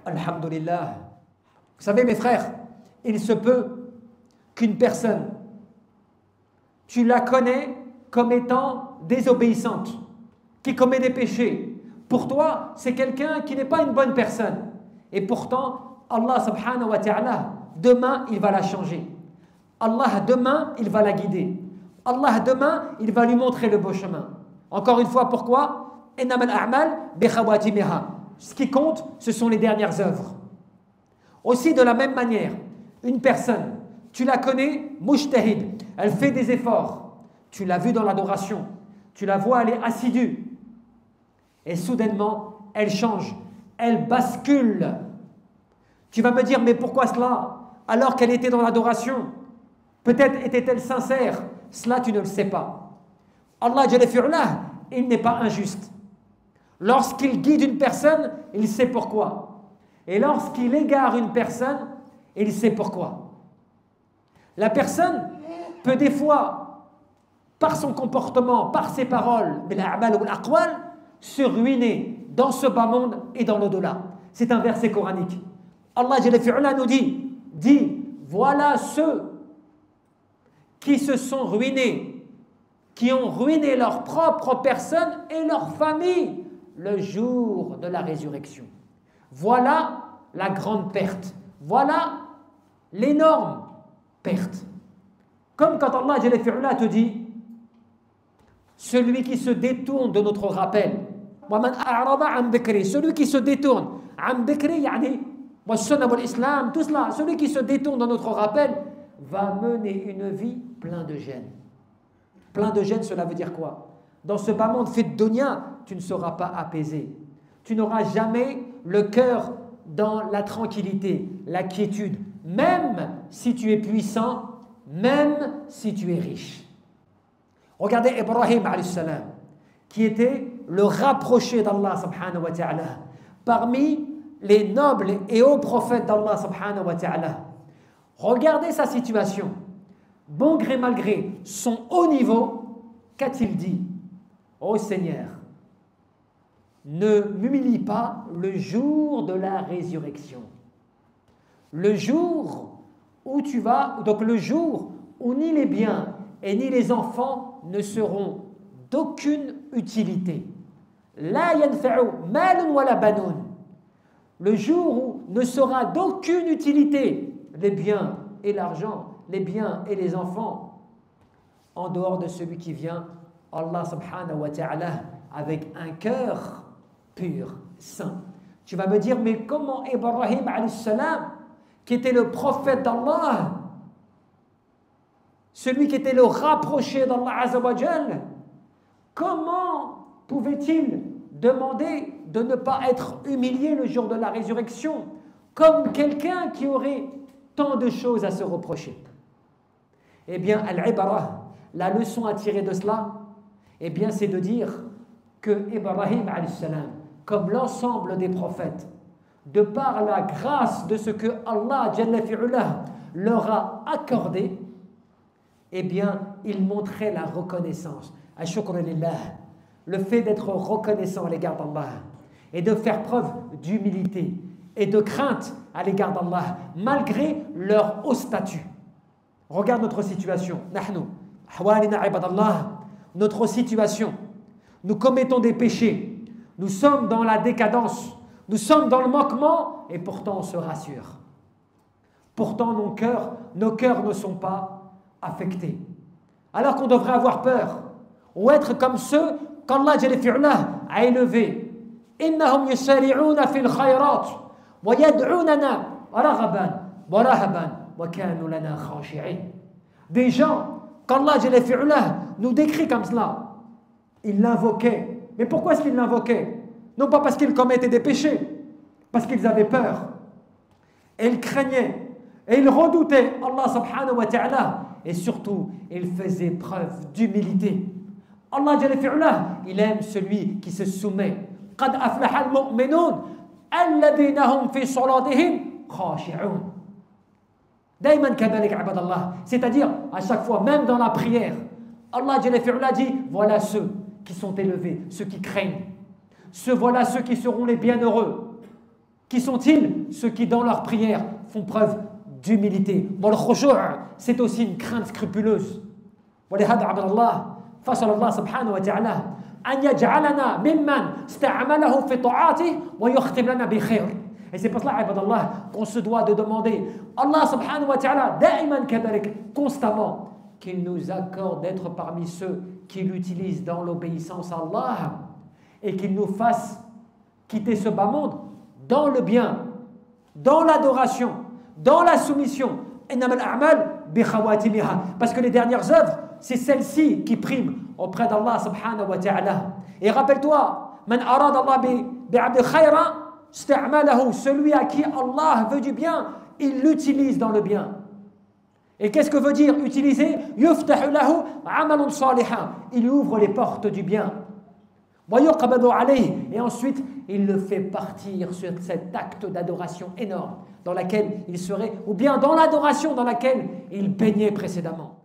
Alhamdulillah. Vous savez mes frères, il se peut qu'une personne, tu la connais comme étant désobéissante, qui commet des péchés. Pour toi, c'est quelqu'un qui n'est pas une bonne personne. Et pourtant, Allah subhanahu wa ta'ala, demain, il va la changer. Allah, demain, il va la guider. Allah, demain, il va lui montrer le beau chemin. Encore une fois, pourquoi? Innamal a'mal bi khawatimiha. Ce qui compte, ce sont les dernières œuvres. Aussi, de la même manière, une personne, tu la connais, mujtahid, elle fait des efforts. Tu l'as vue dans l'adoration. Tu la vois, elle est assidue. Et soudainement, elle change. Elle bascule. Tu vas me dire, mais pourquoi cela? Alors qu'elle était dans l'adoration. Peut-être était-elle sincère. Cela, tu ne le sais pas. Allah, il n'est pas injuste. Lorsqu'il guide une personne, il sait pourquoi. Et lorsqu'il égare une personne, il sait pourquoi. La personne peut des fois, par son comportement, par ses paroles, se ruiner dans ce bas monde et dans l'au-delà. C'est un verset coranique. Allah nous dit, voilà ceux qui se sont ruinés, qui ont ruiné leur propre personne et leur famille le jour de la résurrection. Voilà la grande perte. Voilà l'énorme perte. Comme quand Allah te dit, celui qui se détourne de notre rappel, celui qui se détourne, tout cela, celui qui se détourne de notre rappel va mener une vie pleine de gêne. Plein de gêne, cela veut dire quoi? Dans ce bas monde fait de dunya, tu ne seras pas apaisé. Tu n'auras jamais le cœur dans la tranquillité, la quiétude, même si tu es puissant, même si tu es riche. Regardez Ibrahim alayhi salam, qui était le rapproché d'Allah subhanahu wa ta'ala, parmi les nobles et hauts prophètes d'Allah subhanahu wa ta'ala. Regardez sa situation. Bon gré mal gré, son haut niveau, qu'a-t-il dit? Ô Seigneur, ne m'humilie pas le jour de la résurrection. Le jour où tu vas, donc le jour où ni les biens et ni les enfants ne seront d'aucune utilité. La yanfa'u malun wala banoun. Le jour où ne sera d'aucune utilité les biens et l'argent, les biens et les enfants, en dehors de celui qui vient, Allah subhanahu wa ta'ala, avec un cœur pur, saint. Tu vas me dire, mais comment Ibrahim alayhi salam, qui était le prophète d'Allah, celui qui était le rapproché d'Allah azza wa jal, comment pouvait-il demander de ne pas être humilié le jour de la résurrection, comme quelqu'un qui aurait tant de choses à se reprocher? Eh bien, al-ibara, la leçon à tirer de cela, eh bien, c'est de dire que Ibrahim alayhi salam, comme l'ensemble des prophètes, de par la grâce de ce que Allah jalla fi'ulah leur a accordé, eh bien, il montrait la reconnaissance. Ashukr lillah, le fait d'être reconnaissant à l'égard d'Allah et de faire preuve d'humilité et de crainte à l'égard d'Allah, malgré leur haut statut. Regarde notre situation. Nahnu, hawalina ibadallah, notre situation. Nous commettons des péchés. Nous sommes dans la décadence. Nous sommes dans le manquement et pourtant on se rassure. Pourtant nos cœurs ne sont pas affectés. Alors qu'on devrait avoir peur ou être comme ceux qu'Allah a élevés. Innahum yusari'una fil khayrat wa yad'unana raghaban wa rahaban wa kanu lana khashi'in. Des gens qu'Allah nous décrit comme cela. Ils l'invoquaient. Mais pourquoi est-ce qu'ils l'invoquaient? Non pas parce qu'ils commettaient des péchés, parce qu'ils avaient peur. Et ils craignaient. Et ils redoutaient Allah subhanahu wa ta'ala. Et surtout, ils faisaient preuve d'humilité. Allah jalla fi'ulah, il aime celui qui se soumet. قد أفلح المؤمنون الذين هم في صلاتهم خاشعون. دائما كذلك عباد الله. C'est-à-dire, à chaque fois, même dans la prière, Allah jalla fi'ulah dit, voilà ceux qui sont élevés, ceux qui craignent. Voilà ceux qui seront les bienheureux. Qui sont-ils? Ceux qui dans leur prière font preuve d'humilité. Bon, le khushu', c'est aussi une crainte scrupuleuse. ولهذا عبد الله فصل الله سبحانه وتعالى أن يجعلنا ممن استعمله في طاعته ويختم لنا بخير. Et c'est pour cela, Ibadallah, qu'on se doit de demander Allah subhanahu wa ta'ala, da'iman kadalik, constamment, qu'il nous accorde d'être parmi ceux qui l'utilisent dans l'obéissance à Allah et qu'il nous fasse quitter ce bas monde dans le bien, dans l'adoration, dans la soumission. Parce que les dernières œuvres, c'est celles-ci qui priment auprès d'Allah subhanahu wa ta'ala. Et rappelle-toi, man arad Allah bi'abdi khayra, celui à qui Allah veut du bien, il l'utilise dans le bien. Et qu'est-ce que veut dire utiliser? Yuftahu lahu amalun salihan. Il ouvre les portes du bien. Et ensuite, il le fait partir sur cet acte d'adoration énorme dans laquelle il serait, ou bien dans l'adoration dans laquelle il baignait précédemment.